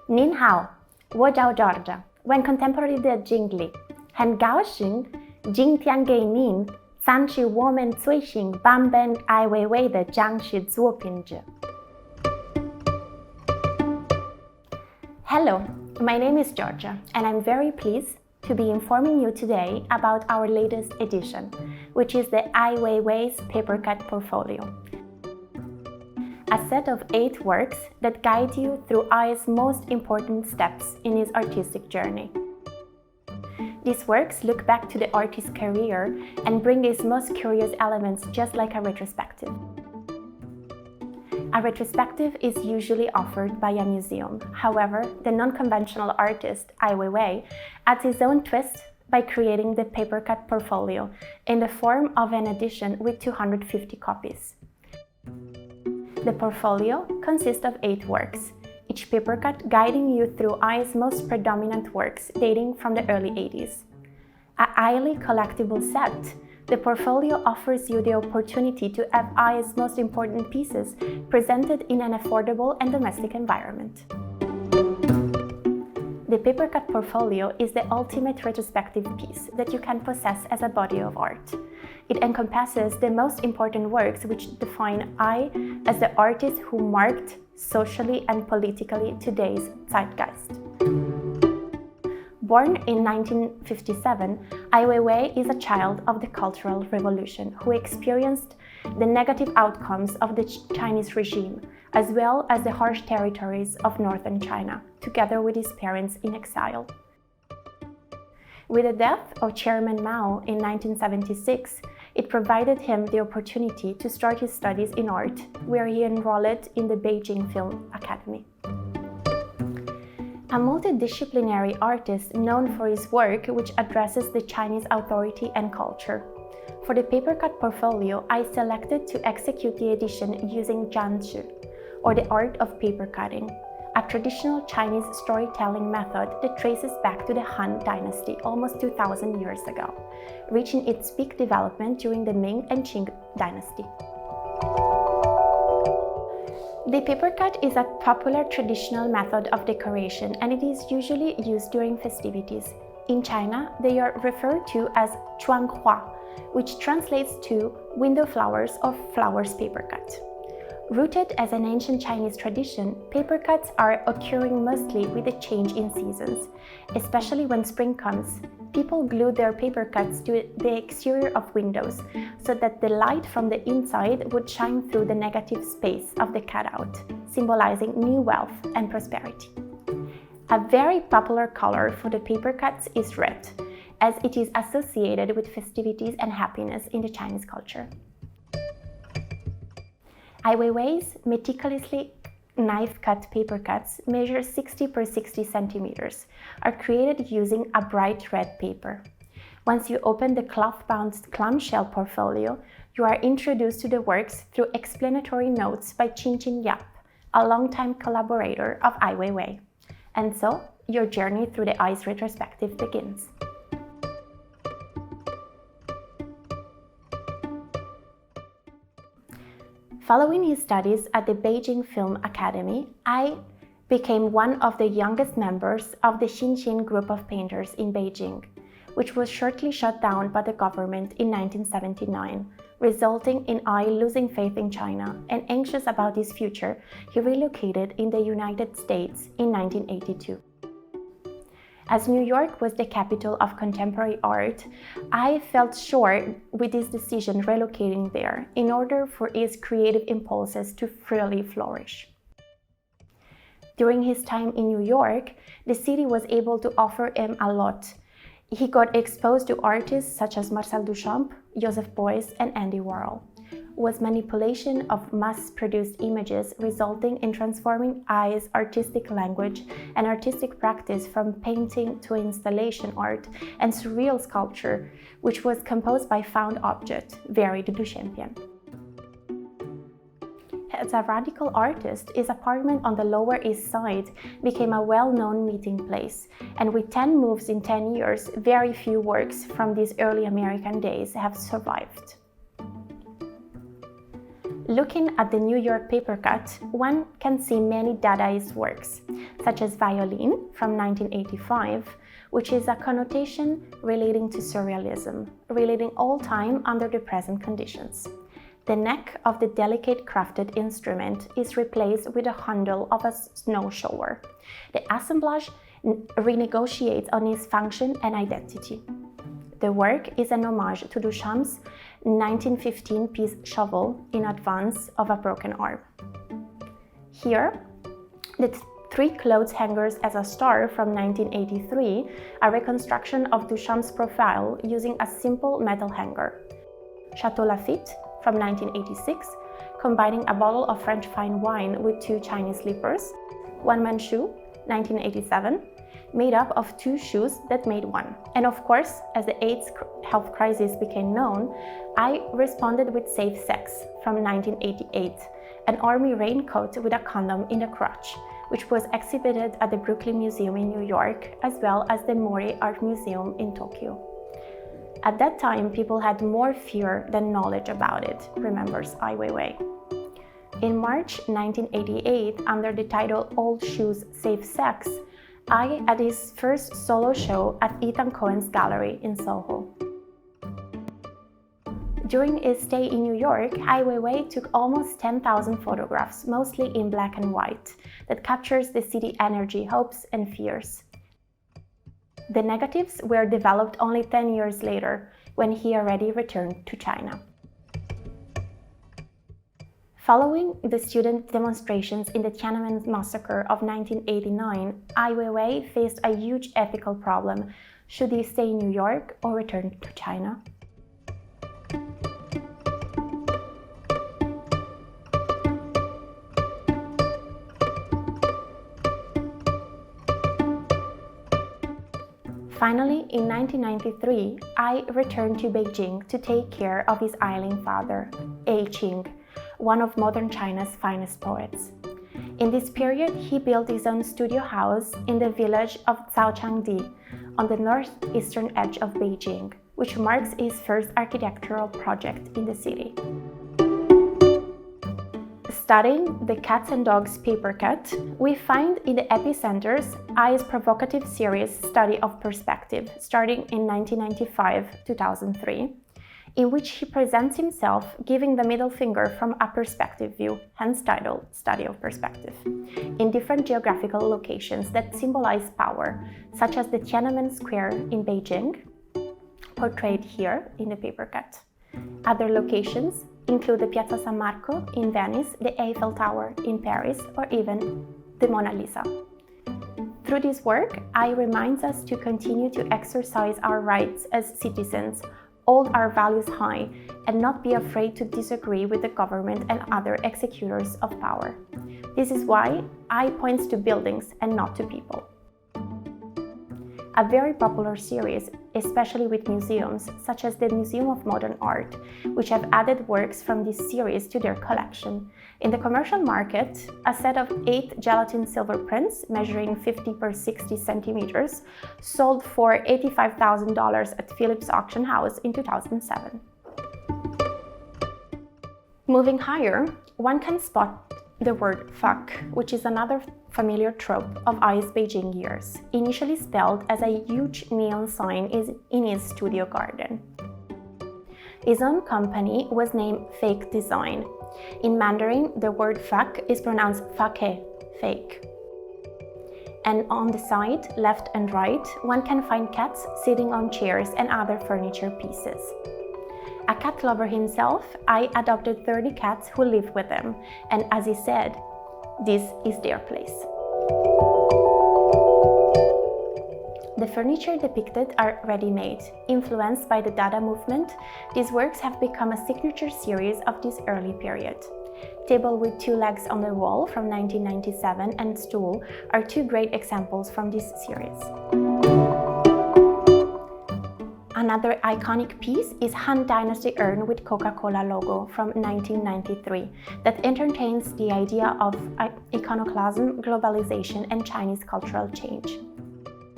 您好，我叫 Giorgia， Weng Contemporary 的经理，很高兴今天给您展示我们最新版本艾薇薇的讲师作品集。Hello, my name is Giorgia, and I'm very pleased to be informing you today about our latest edition, which is the Weiwei's Papercut portfolio. A set of 8 works that guide you through Ai's most important steps in his artistic journey. These works look back to the artist's career and bring his most curious elements, just like a retrospective. A retrospective is usually offered by a museum. However, the non-conventional artist, Ai Weiwei, adds his own twist by creating the Papercut portfolio in the form of an edition with 250 copies. The portfolio consists of 8 works, each papercut guiding you through Ai's most predominant works dating from the early 80s. A highly collectible set, the portfolio offers you the opportunity to have Ai's most important pieces presented in an affordable and domestic environment. The Papercut portfolio is the ultimate retrospective piece that you can possess as a body of art. It encompasses the most important works which define Ai as the artist who marked socially and politically today's zeitgeist. Born in 1957, Ai Weiwei is a child of the Cultural Revolution who experienced the negative outcomes of the Chinese regime, as well as the harsh territories of northern China, together with his parents in exile. With the death of Chairman Mao in 1976, it provided him the opportunity to start his studies in art, where he enrolled in the Beijing Film Academy. A multidisciplinary artist known for his work which addresses the Chinese authority and culture. For the Papercut portfolio, I selected to execute the edition using Zhanzi, or the art of paper cutting, a traditional Chinese storytelling method that traces back to the Han Dynasty almost 2,000 years ago, reaching its peak development during the Ming and Qing Dynasty. The papercut is a popular traditional method of decoration, and it is usually used during festivities. In China, they are referred to as 窗花, which translates to window flowers or flowers papercut. Rooted as an ancient Chinese tradition, papercuts are occurring mostly with a change in seasons. Especially when spring comes, people glue their papercuts to the exterior of windows so that the light from the inside would shine through the negative space of the cutout, symbolizing new wealth and prosperity. A very popular color for the papercuts is red, as it is associated with festivities and happiness in the Chinese culture. Ai Weiwei's meticulously knife-cut papercuts measure 60 by 60 centimeters, are created using a bright red paper. Once you open the cloth-bound clamshell portfolio, you are introduced to the works through explanatory notes by Qin Yap, a longtime collaborator of Ai Weiwei. And so, your journey through the Ai's retrospective begins. Following his studies at the Beijing Film Academy, Ai became one of the youngest members of the Xinxin group of painters in Beijing, which was shortly shut down by the government in 1979, resulting in Ai losing faith in China, and anxious about his future, he relocated in the United States in 1982. As New York was the capital of contemporary art, I felt sure with his decision relocating there in order for his creative impulses to freely flourish. During his time in New York, the city was able to offer him a lot. He got exposed to artists such as Marcel Duchamp, Joseph Beuys, and Andy Warhol. Was manipulation of mass-produced images resulting in transforming Ai's artistic language and artistic practice from painting to installation art and surreal sculpture, which was composed by found object, varied Duchampian. As a radical artist, his apartment on the Lower East Side became a well-known meeting place, and with 10 moves in 10 years, very few works from these early American days have survived. Looking at the New York Papercut, one can see many Dadaist works, such as Violin from 1985, which is a connotation relating to surrealism, relating all time under the present conditions. The neck of the delicate crafted instrument is replaced with the handle of a snow shower. The assemblage renegotiates on its function and identity. The work is an homage to Duchamp's 1915 piece Shovel in advance of a broken arm. Here, the three clothes hangers as a star from 1983, a reconstruction of Duchamp's profile using a simple metal hanger. Chateau Lafite from 1986, combining a bottle of French fine wine with two Chinese slippers. One Man Shoe, 1987, made up of two shoes that made one. And of course, as the AIDS health crisis became known, I responded with Safe Sex from 1988, an army raincoat with a condom in the crotch, which was exhibited at the Brooklyn Museum in New York, as well as the Mori Art Museum in Tokyo. At that time, people had more fear than knowledge about it, remembers Ai Weiwei. In March 1988, under the title Old Shoes, Safe Sex, Ai had his first solo show at Ethan Cohen's gallery in Soho. During his stay in New York, Ai Weiwei took almost 10,000 photographs, mostly in black and white, that captures the city energy, hopes and fears. The negatives were developed only 10 years later, when he already returned to China. Following the student demonstrations in the Tiananmen massacre of 1989, Ai Weiwei faced a huge ethical problem. Should he stay in New York or return to China? Finally, in 1993, Ai returned to Beijing to take care of his ailing father, Qing, one of modern China's finest poets. In this period, he built his own studio house in the village of Zhaochangdi, on the northeastern edge of Beijing, which marks his first architectural project in the city. Studying the cats and dogs Papercut, we find in the epicenters Ai's provocative series Study of Perspective, starting in 1995-2003, in which he presents himself giving the middle finger from a perspective view, hence titled Study of Perspective, in different geographical locations that symbolize power, such as the Tiananmen Square in Beijing, portrayed here in the Papercut. Other locations include the Piazza San Marco in Venice, the Eiffel Tower in Paris, or even the Mona Lisa. Through this work, Ai reminds us to continue to exercise our rights as citizens, hold our values high, and not be afraid to disagree with the government and other executors of power. This is why Ai points to buildings and not to people. A very popular series, especially with museums, such as the Museum of Modern Art, which have added works from this series to their collection. In the commercial market, a set of 8 gelatin silver prints measuring 50 by 60 centimeters sold for $85,000 at Phillips Auction House in 2007. Moving higher, one can spot the word fuck, which is another familiar trope of Ai's Beijing years, initially spelled as a huge neon sign in his studio garden. His own company was named Fake Design. In Mandarin, the word fuck is pronounced fake, fake. And on the side, left and right, one can find cats sitting on chairs and other furniture pieces. A cat lover himself, Ai adopted 30 cats who live with him, and as he said, this is their place. The furniture depicted are ready-made. Influenced by the Dada movement, these works have become a signature series of this early period. Table with 2 legs on the wall from 1997 and stool are 2 great examples from this series. Another iconic piece is Han Dynasty urn with Coca-Cola logo from 1993 that entertains the idea of iconoclasm, globalization, and Chinese cultural change.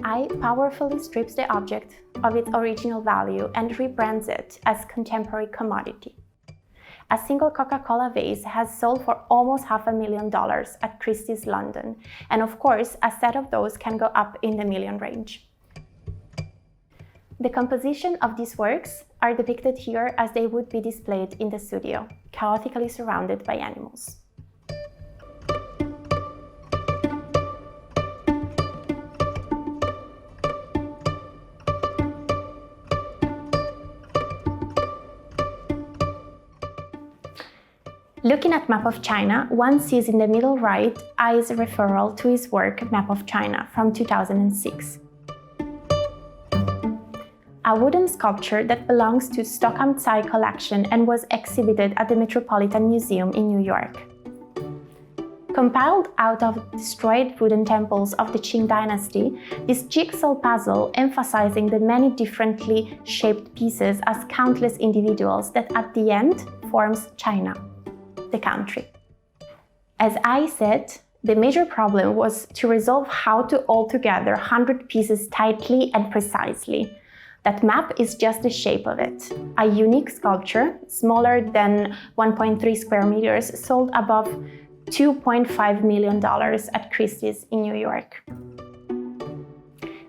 Ai powerfully strips the object of its original value and rebrands it as contemporary commodity. A single Coca-Cola vase has sold for almost $500,000 at Christie's London, and of course, a set of those can go up in the million range. The composition of these works are depicted here as they would be displayed in the studio, chaotically surrounded by animals. Looking at Map of China, one sees in the middle right Ai's referral to his work Map of China from 2006. A wooden sculpture that belongs to 𝒂𝒂𝒂𝒂 collection and was exhibited at the Metropolitan Museum in New York. Compiled out of destroyed wooden temples of the Qing dynasty, this jigsaw puzzle emphasizing the many differently shaped pieces as countless individuals that at the end forms China, the country. As I said, the major problem was to resolve how to all together 100 pieces tightly and precisely. That map is just the shape of it. A unique sculpture, smaller than 1.3 square meters, sold above $2.5 million at Christie's in New York.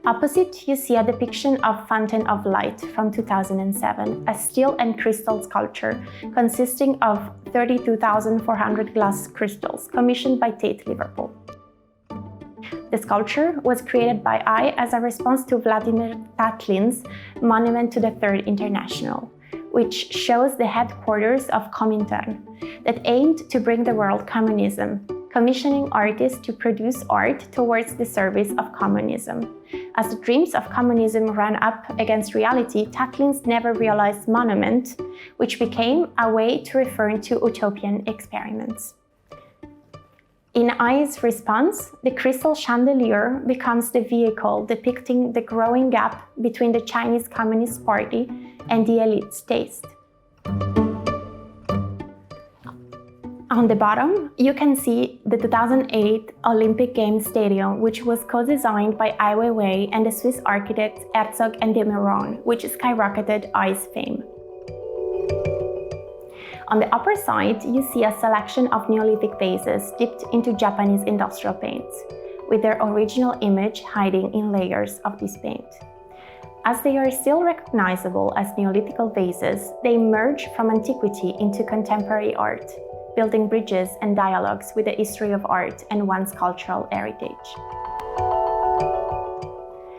Opposite, you see a depiction of Fountain of Light from 2007, a steel and crystal sculpture consisting of 32,400 glass crystals commissioned by Tate Liverpool. The sculpture was created by Ai as a response to Vladimir Tatlin's Monument to the Third International, which shows the headquarters of Comintern that aimed to bring the world communism, commissioning artists to produce art towards the service of communism. As the dreams of communism ran up against reality, Tatlin's never realized monument, which became a way to refer to utopian experiments. In Ai's response, the crystal chandelier becomes the vehicle depicting the growing gap between the Chinese Communist Party and the elite's taste. On the bottom, you can see the 2008 Olympic Games Stadium, which was co-designed by Ai Weiwei and the Swiss architects Herzog and de Meuron, which skyrocketed Ai's fame. On the upper side, you see a selection of Neolithic vases dipped into Japanese industrial paints, with their original image hiding in layers of this paint. As they are still recognizable as Neolithic vases, they emerge from antiquity into contemporary art, building bridges and dialogues with the history of art and one's cultural heritage.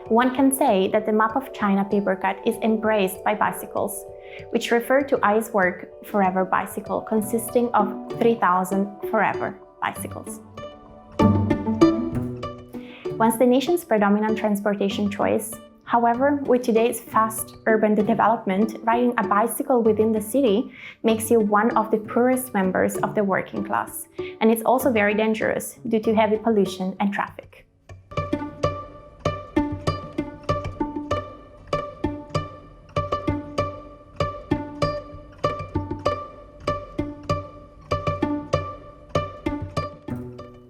One can say that the Map of China papercut is embraced by bicycles, which refer to Ai's work Forever Bicycle, consisting of 3,000 forever bicycles. Once the nation's predominant transportation choice, however, with today's fast urban development, riding a bicycle within the city makes you one of the poorest members of the working class, and it's also very dangerous due to heavy pollution and traffic.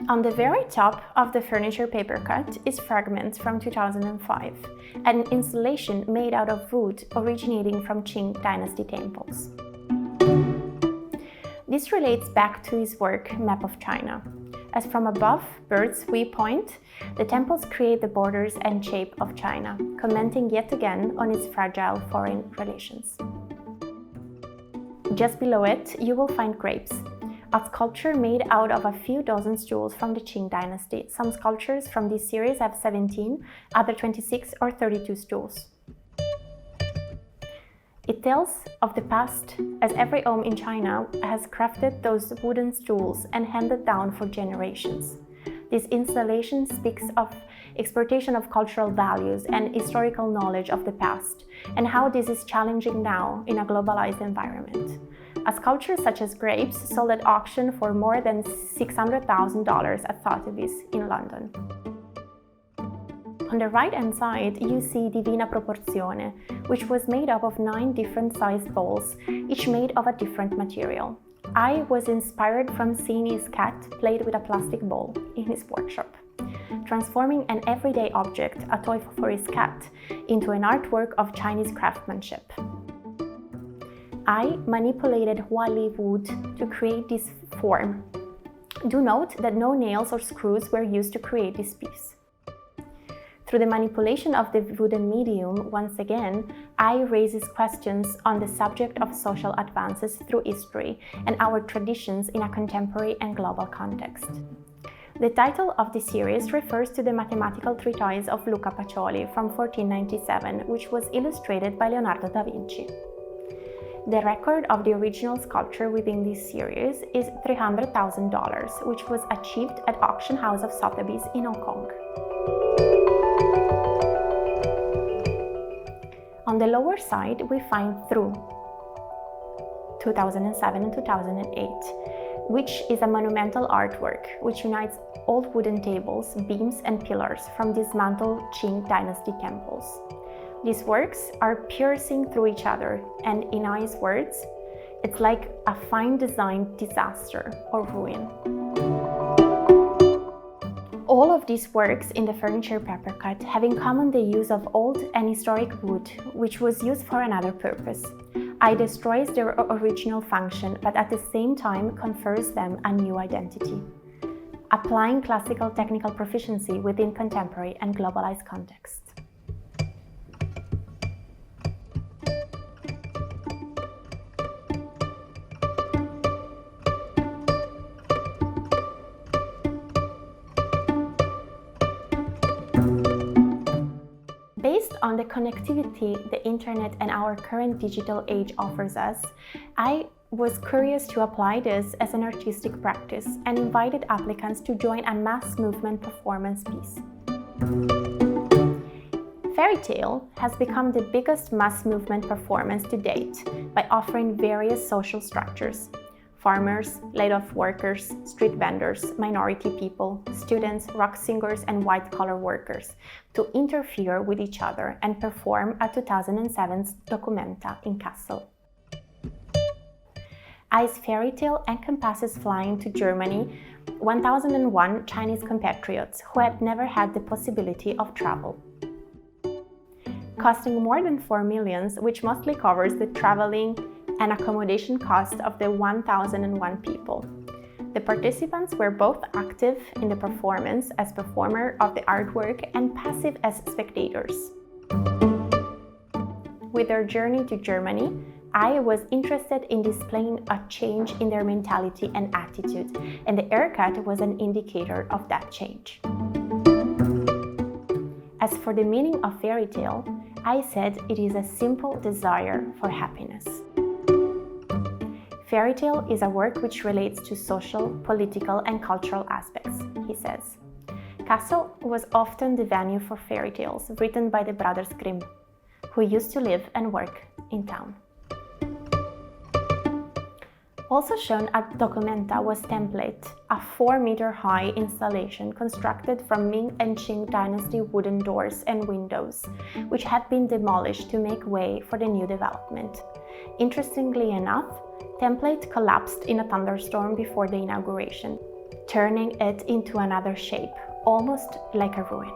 On the very top of the furniture papercut is Fragments from 2005, an installation made out of wood originating from Qing dynasty temples. This relates back to his work Map of China. As from above, bird's view point, the temples create the borders and shape of China, commenting yet again on its fragile foreign relations. Just below it, you will find grapes, a sculpture made out of a few dozen stools from the Qing dynasty. Some sculptures from this series have 17, other 26 or 32 stools. It tells of the past, as every home in China has crafted those wooden stools and handed down for generations. This installation speaks of exportation of cultural values and historical knowledge of the past, and how this is challenging now in a globalized environment. A sculpture such as Grapes sold at auction for more than $600,000 at Sotheby's in London. On the right-hand side, you see Divina Proporzione, which was made up of 9 different sized bowls, each made of a different material. I was inspired from seeing his cat played with a plastic bowl in his workshop, transforming an everyday object, a toy for his cat, into an artwork of Chinese craftsmanship. I manipulated Huali wood to create this form. Do note that no nails or screws were used to create this piece. Through the manipulation of the wooden medium, once again, I raises questions on the subject of social advances through history and our traditions in a contemporary and global context. The title of the series refers to the mathematical treatise of Luca Pacioli from 1497, which was illustrated by Leonardo da Vinci. The record of the original sculpture within this series is $300,000, which was achieved at Auction House of Sotheby's in Hong Kong. On the lower side, we find Through 2007 and 2008, which is a monumental artwork which unites old wooden tables, beams, and pillars from dismantled Qing dynasty temples. These works are piercing through each other, and in Ai's words, it's like a fine designed disaster or ruin. All of these works in the furniture Papercut have in common the use of old and historic wood, which was used for another purpose. Ai destroys their original function, but at the same time confers them a new identity, applying classical technical proficiency within contemporary and globalized contexts. Based on the connectivity the internet and our current digital age offers us, I was curious to apply this as an artistic practice and invited applicants to join a mass movement performance piece. Fairy Tale has become the biggest mass movement performance to date by offering various social structures: farmers, laid-off workers, street vendors, minority people, students, rock singers, and white-collar workers to interfere with each other and perform at 2007's Documenta in Kassel. Ai's Fairy Tale encompasses flying to Germany 1001 Chinese compatriots who had never had the possibility of travel. Costing more than 4 million, which mostly covers the traveling and accommodation cost of the 1001 people. The participants were both active in the performance as performer of the artwork and passive as spectators. With their journey to Germany, I was interested in displaying a change in their mentality and attitude, and the haircut was an indicator of that change. As for the meaning of fairy tale, I said it is a simple desire for happiness. Fairy tale is a work which relates to social, political, and cultural aspects, he says. Kassel was often the venue for fairy tales written by the brothers Grimm, who used to live and work in town. Also shown at Documenta was Template, a 4-meter-high installation constructed from Ming and Qing dynasty wooden doors and windows, which had been demolished to make way for the new development. Interestingly enough, Template collapsed in a thunderstorm before the inauguration, turning it into another shape, almost like a ruin.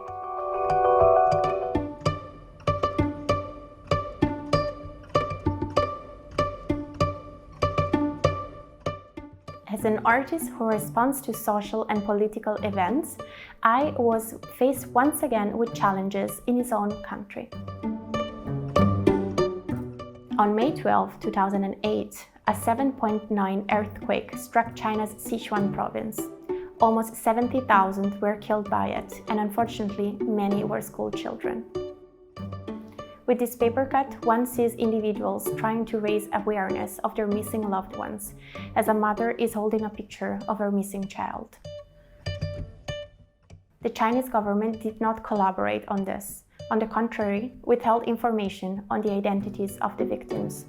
As an artist who responds to social and political events, Ai was faced once again with challenges in his own country. On May 12, 2008, a 7.9 earthquake struck China's Sichuan province. Almost 70,000 were killed by it, and unfortunately, many were school children. With this Papercut, one sees individuals trying to raise awareness of their missing loved ones, as a mother is holding a picture of her missing child. The Chinese government did not collaborate on this. On the contrary, withheld information on the identities of the victims.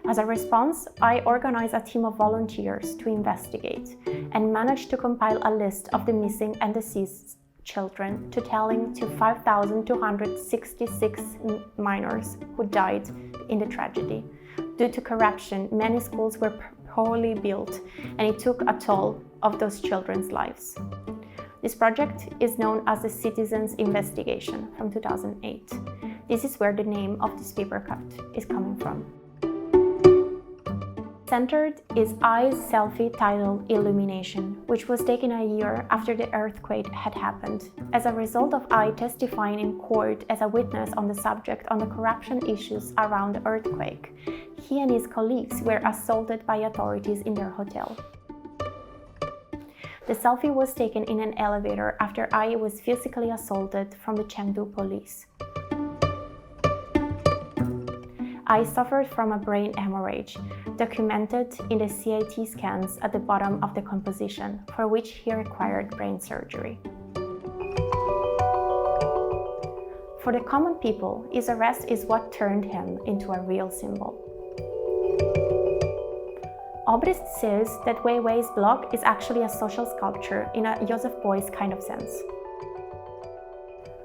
As a response, I organized a team of volunteers to investigate and managed to compile a list of the missing and deceased children, totaling to 5,266 minors who died in the tragedy. Due to corruption, many schools were poorly built, and it took a toll of those children's lives. This project is known as the Citizens' Investigation from 2008. This is where the name of this Papercut is coming from. Centered is I's selfie titled Illumination, which was taken a year after the earthquake had happened, as a result of I testifying in court as a witness on the subject on the corruption issues around the earthquake. He and his colleagues were assaulted by authorities in their hotel. The selfie was taken in an elevator after I was physically assaulted from the Chengdu police. I suffered from a brain hemorrhage, documented in the CT scans at the bottom of the composition, for which he required brain surgery. For the common people, his arrest is what turned him into a real symbol. Obrist says that Weiwei's blog is actually a social sculpture in a Joseph Beuys kind of sense.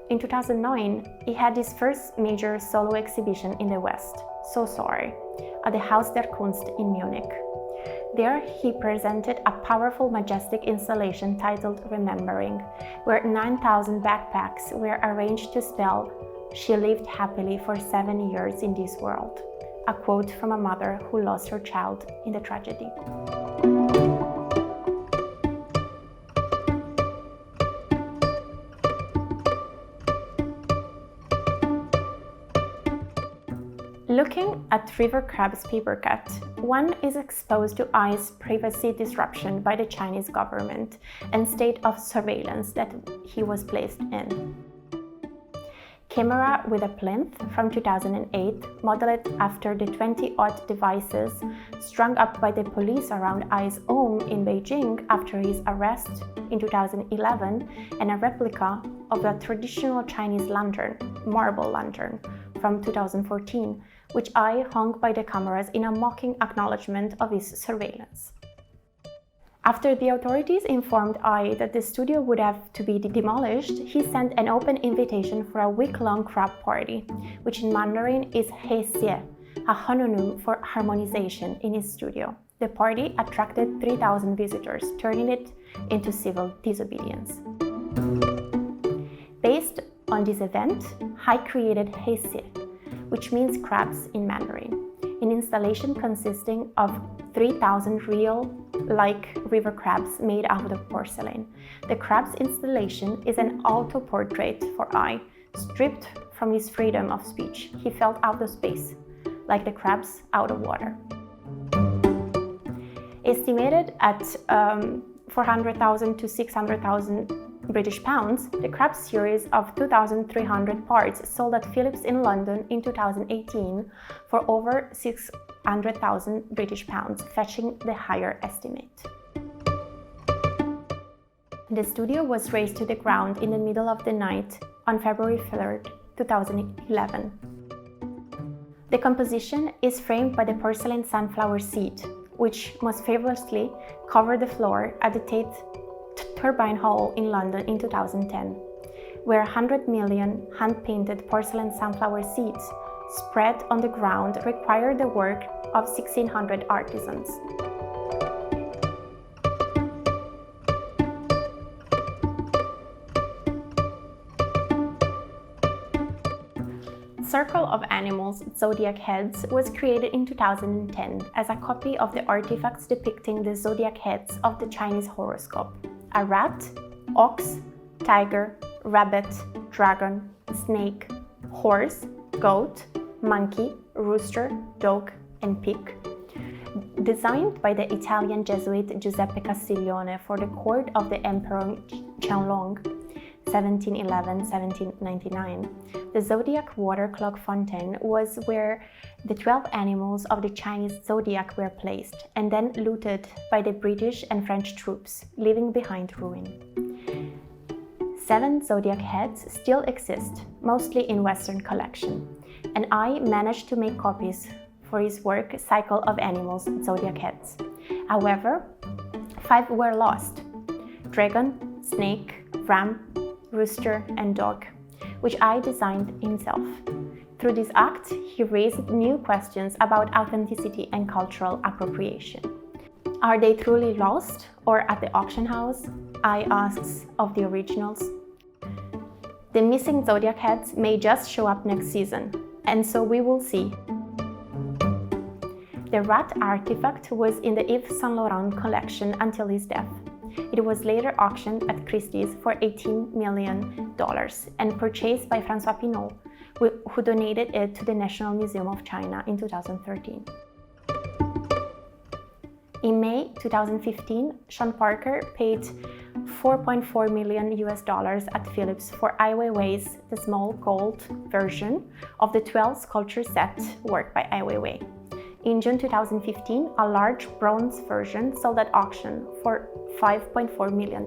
In 2009, he had his first major solo exhibition in the West, So Sorry, at the Haus der Kunst in Munich. There, he presented a powerful, majestic installation titled Remembering, where 9,000 backpacks were arranged to spell, "She lived happily for 7 years in this world," a quote from a mother who lost her child in the tragedy. Looking at River Crab's Papercut, one is exposed to I's privacy disruption by the Chinese government and state of surveillance that he was placed in. Camera with a plinth from 2008, modeled after the 20-odd devices strung up by the police around I's home in Beijing after his arrest in 2011, and a replica of a traditional Chinese lantern, marble lantern, from 2014, which I hung by the cameras in a mocking acknowledgement of his surveillance. After the authorities informed I that the studio would have to be demolished, he sent an open invitation for a week-long crab party, which in Mandarin is 𝑗ie_, a homonym for harmonization in his studio. The party attracted 3,000 visitors, turning it into civil disobedience. Based on this event, I created 𝑗ie_, which means crabs in Mandarin, an installation consisting of 3,000 real-like river crabs made out of porcelain. The crab's installation is an auto-portrait for I, stripped from his freedom of speech. He felt out of space, like the crabs out of water. Estimated at 400,000 to 600,000 British pounds, the crab series of 2,300 parts sold at Philips in London in 2018 for over 600,000 British pounds, fetching the higher estimate. The studio was razed to the ground in the middle of the night on February 3rd, 2011. The composition is framed by the porcelain sunflower seed, which most famously covered the floor at the Tate Turbine Hall in London in 2010, where 100 million hand-painted porcelain sunflower seeds spread on the ground required the work of 1,600 artisans. Circle of Animals Zodiac Heads was created in 2010 as a copy of the artifacts depicting the zodiac heads of the Chinese horoscope: a rat, ox, tiger, rabbit, dragon, snake, horse, goat, monkey, rooster, dog, and pig. Designed by the Italian Jesuit Giuseppe Castiglione for the court of the Emperor Qianlong, 1711-1799, the zodiac water clock fountain was where the 12 animals of the Chinese zodiac were placed and then looted by the British and French troops, leaving behind ruin. 7 zodiac heads still exist, mostly in Western collection, and I managed to make copies for his work Cycle of Animals Zodiac Heads. However, 5 were lost: dragon, snake, ram, rooster, and dog, which I designed himself. Through this act, he raised new questions about authenticity and cultural appropriation. Are they truly lost or at the auction house? I asks of the originals. The missing zodiac heads may just show up next season, and so we will see. The rat artifact was in the Yves Saint Laurent collection until his death. It was later auctioned at Christie's for $18 million and purchased by François Pinault, who donated it to the National Museum of China in 2013. In May 2015, Sean Parker paid $4.4 million at Phillips for Ai Weiwei's The Small Gold version of the 12 sculpture set work by Ai Weiwei. In June 2015, a large bronze version sold at auction for $5.4 million.